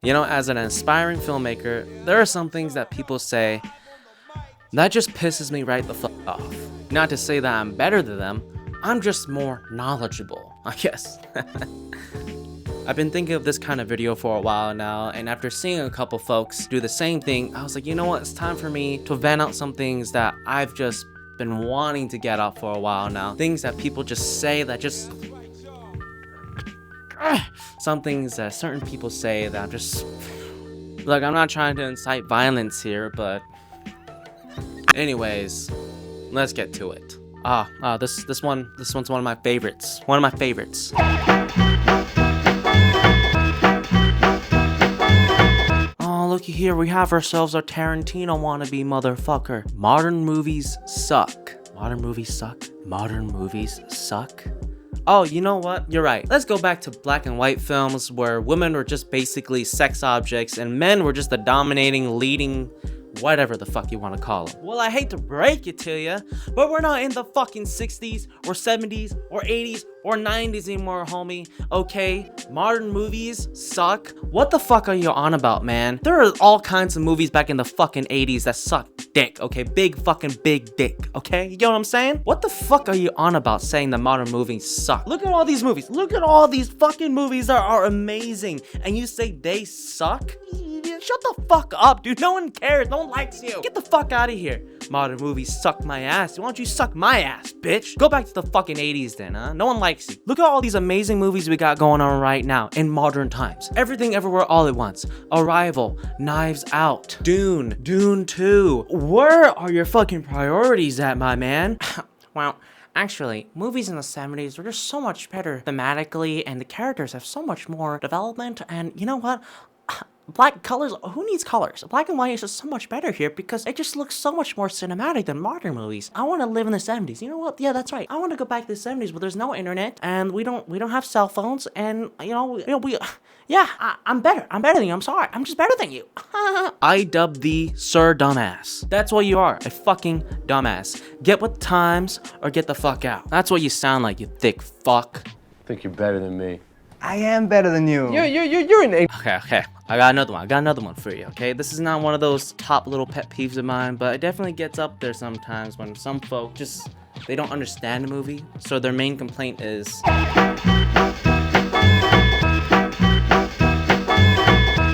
You know, as an aspiring filmmaker, there are some things that people say that just pisses me right the fuck off. Not to say that I'm better than them, I'm just more knowledgeable, I guess. I've been thinking of this kind of video for a while now, and after seeing a couple folks do the same thing, I was like, you know what, it's time for me to vent out some things that I've just been wanting to get out for a while now. Things that people just say that just... Some things that certain people say that I'm just... Look, I'm not trying to incite violence here, but... Anyways, let's get to it. This one's one of my favorites. One of my favorites. Oh, looky here, we have ourselves our Tarantino wannabe motherfucker. Modern movies suck. Modern movies suck? Modern movies suck? Oh, you know what? You're right. Let's go back to black and white films where women were just basically sex objects and men were just the dominating, leading, whatever the fuck you want to call them. Well, I hate to break it to you, but we're not in the fucking 60s or 70s or 80s or 90s anymore, homie. Okay? Modern movies suck. What the fuck are you on about, man? There are all kinds of movies back in the fucking 80s that suck dick, okay? Big fucking big dick, okay? You know what I'm saying? What the fuck are you on about saying that modern movies suck? Look at all these movies. Look at all these fucking movies that are amazing. And you say they suck? Shut the fuck up, dude. No one cares. No one likes you. Get the fuck out of here. Modern movies suck my ass. Why don't you suck my ass, bitch? Go back to the fucking 80s then, huh? No one likes you. Look at all these amazing movies we got going on right now in modern times. Everything Everywhere All at Once, Arrival, Knives Out, Dune, Dune 2. Where are your fucking priorities at, my man? Well, actually, movies in the 70s were just so much better thematically, and the characters have so much more development, and you know what? Black colors, who needs colors? Black and white is just so much better here because it just looks so much more cinematic than modern movies. I want to live in the 70s. You know what? Yeah, that's right. I want to go back to the 70s where there's no internet and we don't have cell phones and I'm better. I'm better than you. I'm sorry. I'm just better than you. I dub thee Sir Dumbass. That's what you are, a fucking dumbass. Get with the times or get the fuck out. That's what you sound like, you thick fuck. I think you're better than me. I am better than you. You're an Okay. I got another one for you, okay? This is not one of those top little pet peeves of mine, but it definitely gets up there sometimes when some folk just, they don't understand the movie, so their main complaint is...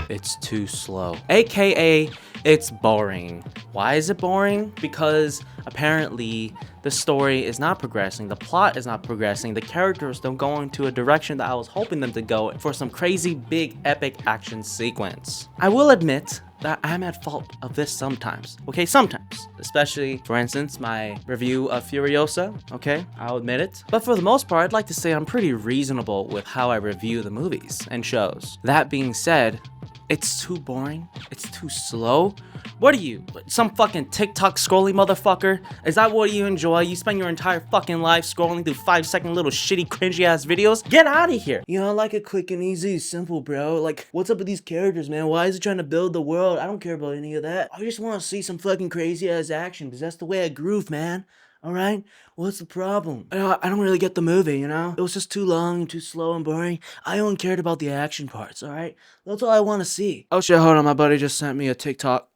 It's too slow. AKA, it's boring. Why is it boring? Because apparently the story is not progressing, the plot is not progressing, the characters don't go into a direction that I was hoping them to go for some crazy big epic action sequence. I will admit that I'm at fault of this sometimes, okay? Sometimes. Especially, for instance, my review of Furiosa, okay? I'll admit it. But for the most part, I'd like to say I'm pretty reasonable with how I review the movies and shows. That being said, it's too boring. It's too slow. What are you, some fucking TikTok scrolling motherfucker? Is that what you enjoy? You spend your entire fucking life scrolling through 5-second little shitty cringy ass videos? Get out of here. You know, I like it quick and easy, simple, bro. Like, what's up with these characters, man? Why is it trying to build the world? I don't care about any of that. I just want to see some fucking crazy ass action because that's the way I groove, man. Alright? What's the problem? I don't really get the movie, you know? It was just too long and too slow and boring. I only cared about the action parts, alright? That's all I want to see. Oh shit, hold on, my buddy just sent me a TikTok.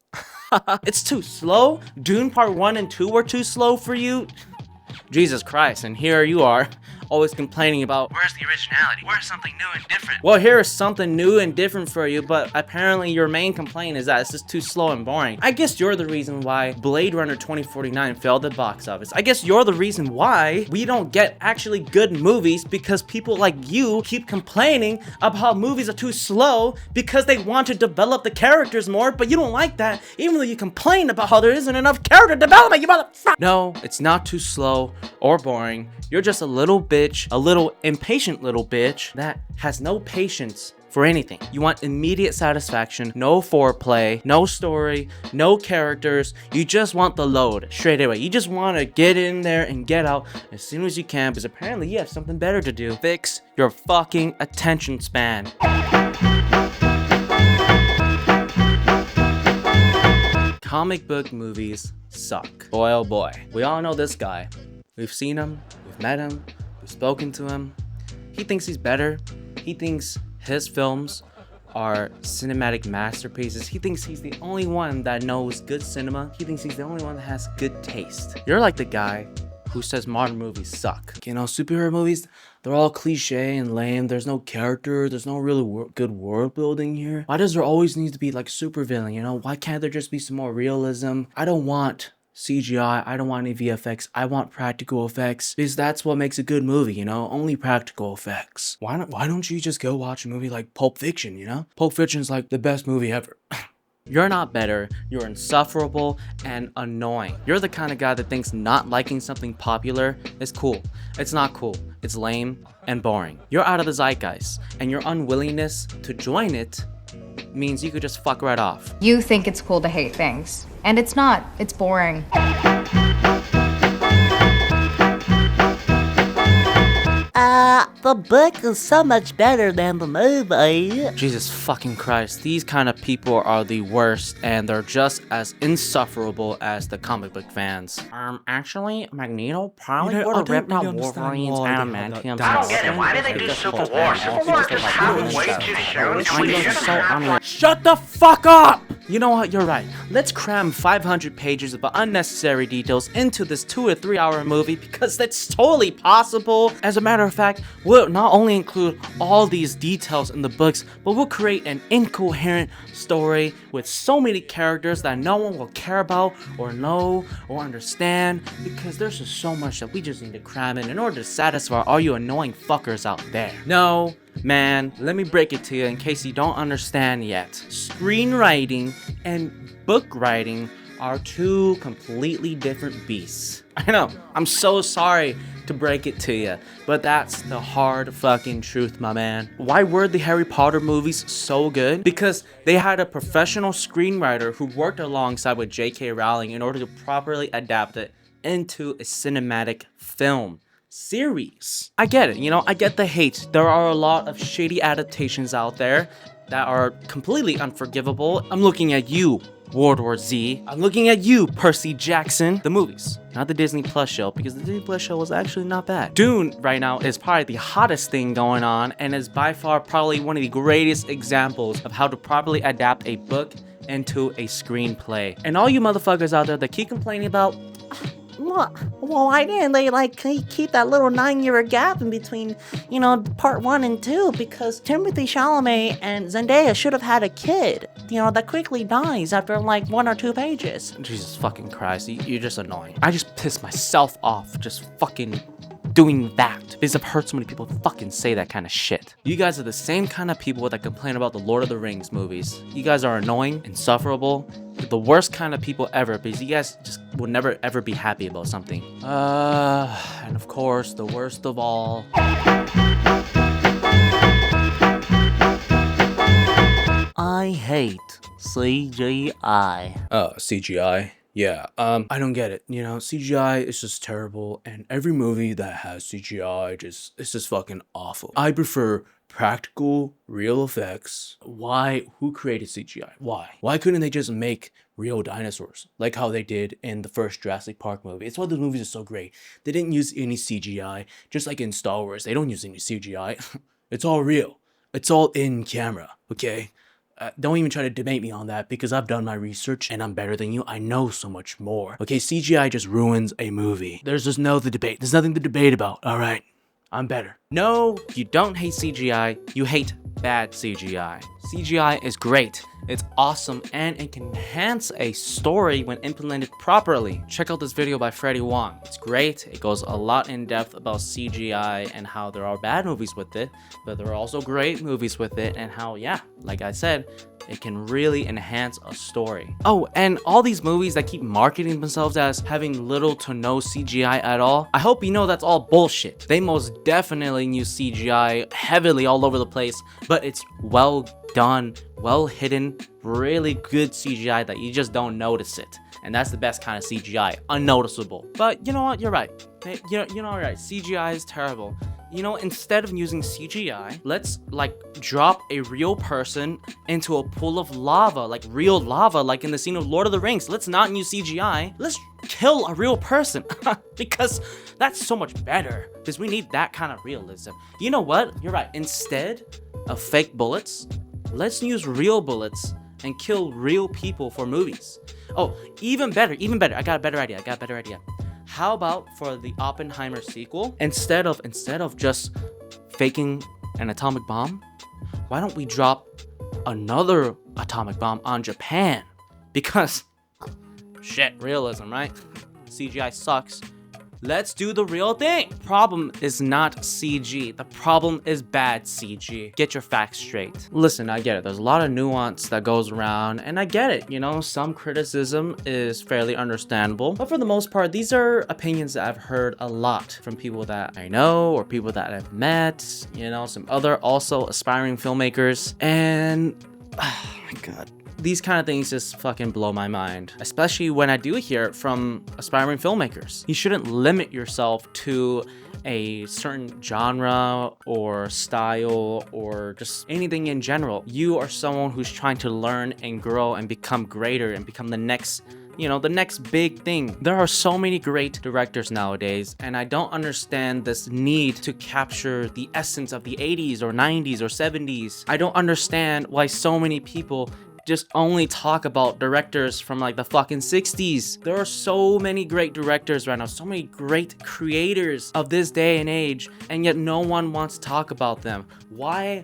It's too slow? Dune Part 1 and 2 were too slow for you? Jesus Christ, and here you are, always complaining about, where's the originality? Where's something new and different? Well, here is something new and different for you, but apparently your main complaint is that it's just too slow and boring. I guess you're the reason why Blade Runner 2049 failed at box office. I guess you're the reason why we don't get actually good movies because people like you keep complaining about how movies are too slow because they want to develop the characters more, but you don't like that, even though you complain about how there isn't enough character development, you motherfucker! No, it's not too slow or boring. You're just a little bitch, a little impatient little bitch that has no patience for anything. You want immediate satisfaction, no foreplay, no story, no characters. You just want the load straight away. You just want to get in there and get out as soon as you can because apparently you have something better to do. Fix your fucking attention span. Comic book movies suck. Boy, oh boy. We all know this guy. We've seen him, we've met him, we've spoken to him. He thinks he's better. He thinks his films are cinematic masterpieces. He thinks he's the only one that knows good cinema. He thinks he's the only one that has good taste. You're like the guy who says modern movies suck. You know, superhero movies, they're all cliche and lame. There's no character. There's no really good world building here. Why does there always need to be like super villain, you know? Why can't there just be some more realism? I don't want CGI, I don't want any VFX, I want practical effects, because that's what makes a good movie, you know? Only practical effects. Why don't you just go watch a movie like Pulp Fiction, you know? Pulp Fiction's like the best movie ever. You're not better, you're insufferable and annoying. You're the kind of guy that thinks not liking something popular is cool. It's not cool, it's lame and boring. You're out of the zeitgeist, and your unwillingness to join it means you could just fuck right off. You think it's cool to hate things, and it's not. It's boring. The book is so much better than the movie. Jesus fucking Christ, these kind of people are the worst, and they're just as insufferable as the comic book fans. Actually, Magneto probably would have ripped out Wolverine's adamantium. I don't get it. Why did they do Civil War? Civil War just happened way too soon. Shut the fuck up! You know what, you're right. Let's cram 500 pages of unnecessary details into this 2 or 3 hour movie because that's totally possible. As a matter of fact, we'll not only include all these details in the books, but we'll create an incoherent story with so many characters that no one will care about or know or understand, because there's just so much that we just need to cram in order to satisfy all you annoying fuckers out there. No, man, let me break it to you in case you don't understand yet. Screenwriting and book writing are two completely different beasts. I know, I'm so sorry to break it to you, but that's the hard fucking truth, my man. Why were the Harry Potter movies so good? Because they had a professional screenwriter who worked alongside with J.K. Rowling in order to properly adapt it into a cinematic film series. I get it, you know, I get the hate. There are a lot of shady adaptations out there that are completely unforgivable. I'm looking at you, World War Z. I'm looking at you, Percy Jackson. The movies, not the Disney Plus show, because the Disney Plus show was actually not bad. Dune right now is probably the hottest thing going on, and is by far probably one of the greatest examples of how to properly adapt a book into a screenplay. And all you motherfuckers out there that keep complaining about, Well, why didn't they keep that little 9-year gap in between, you know, part 1 and 2? Because Timothée Chalamet and Zendaya should have had a kid, you know, that quickly dies after like 1 or 2 pages. Jesus fucking Christ, you're just annoying. I just pissed myself off just fucking doing that, because I've heard so many people fucking say that kind of shit. You guys are the same kind of people that complain about the Lord of the Rings movies. You guys are annoying, insufferable, the worst kind of people ever, because you guys just will never ever be happy about something. And of course, the worst of all. I hate CGI. CGI. Yeah, I don't get it. You know, CGI is just terrible, and every movie that has CGI it's just fucking awful. I prefer practical, real effects. Why? Who created CGI? Why? Why couldn't they just make real dinosaurs like how they did in the first Jurassic Park movie? It's why those movies are so great. They didn't use any CGI, just like in Star Wars. They don't use any CGI. It's all real. It's all in camera, okay? Don't even try to debate me on that, because I've done my research and I'm better than you. I know so much more. Okay, CGI just ruins a movie. There's just no debate. There's nothing to debate about, all right? I'm better. No, you don't hate CGI. You hate bad CGI. CGI is great. It's awesome, and it can enhance a story when implemented properly. Check out this video by Freddie Wong. It's great. It goes a lot in depth about CGI and how there are bad movies with it, but there are also great movies with it, and how, yeah, like I said, it can really enhance a story. Oh, and all these movies that keep marketing themselves as having little to no CGI at all, I hope you know that's all bullshit. They most definitely use CGI heavily all over the place, but it's well done, well hidden, really good CGI that you just don't notice it. And that's the best kind of CGI, unnoticeable. But you know what, you're right. Hey, you know what, right, CGI is terrible. You know, instead of using CGI, let's like drop a real person into a pool of lava, like real lava, like in the scene of Lord of the Rings. Let's not use CGI. Let's kill a real person because that's so much better, because we need that kind of realism. You know what? You're right. Instead of fake bullets, Let's use real bullets and kill real people for movies. Oh, even better. I got a better idea. How about for the Oppenheimer sequel, instead of just faking an atomic bomb, why don't we drop another atomic bomb on Japan? Because shit, realism, right? CGI sucks. Let's do the real thing. Problem is not CG. The problem is bad CG. Get your facts straight. Listen, I get it. There's a lot of nuance that goes around, and I get it. You know, some criticism is fairly understandable. But for the most part, these are opinions that I've heard a lot from people that I know or people that I've met, you know, some other also aspiring filmmakers. And, oh my God. These kind of things just fucking blow my mind, especially when I do hear it from aspiring filmmakers. You shouldn't limit yourself to a certain genre or style or just anything in general. You are someone who's trying to learn and grow and become greater and become the next, you know, the next big thing. There are so many great directors nowadays, and I don't understand this need to capture the essence of the 80s or 90s or 70s. I don't understand why so many people just only talk about directors from like the fucking 60s. There are so many great directors right now, so many great creators of this day and age, and yet no one wants to talk about them. Why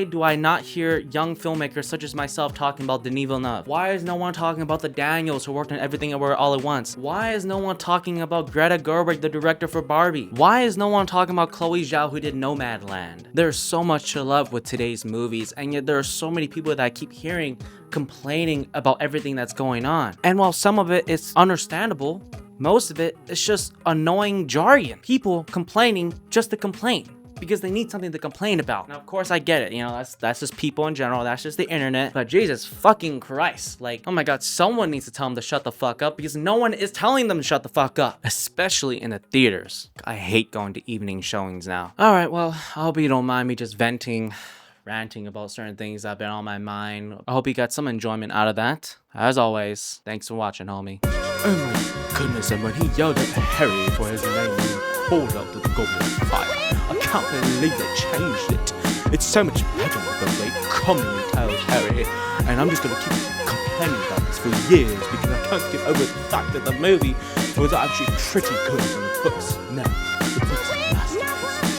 do I not hear young filmmakers such as myself talking about Denis Villeneuve? Why is no one talking about the Daniels who worked on Everything Everywhere All at Once? Why is no one talking about Greta Gerwig, the director for Barbie? Why is no one talking about Chloe Zhao, who did Nomadland? There's so much to love with today's movies, and yet there are so many people that I keep hearing complaining about everything that's going on. And while some of it is understandable, most of it is just annoying jargon. People complaining just to complain, because they need something to complain about. Now, of course, I get it. You know, that's just people in general. That's just the internet. But Jesus fucking Christ. Like, oh my God, someone needs to tell them to shut the fuck up, because no one is telling them to shut the fuck up, especially in the theaters. I hate going to evening showings now. All right, well, I hope you don't mind me just ranting about certain things that have been on my mind. I hope you got some enjoyment out of that. As always, thanks for watching, homie. Oh my goodness, and when he yelled at Harry for his name, he pulled up to the goblet of fire. I can't believe they changed it. It's so much better the way commonly tells Harry. And I'm just gonna keep complaining about this for years because I can't get over the fact that the movie was actually pretty good in the books. No.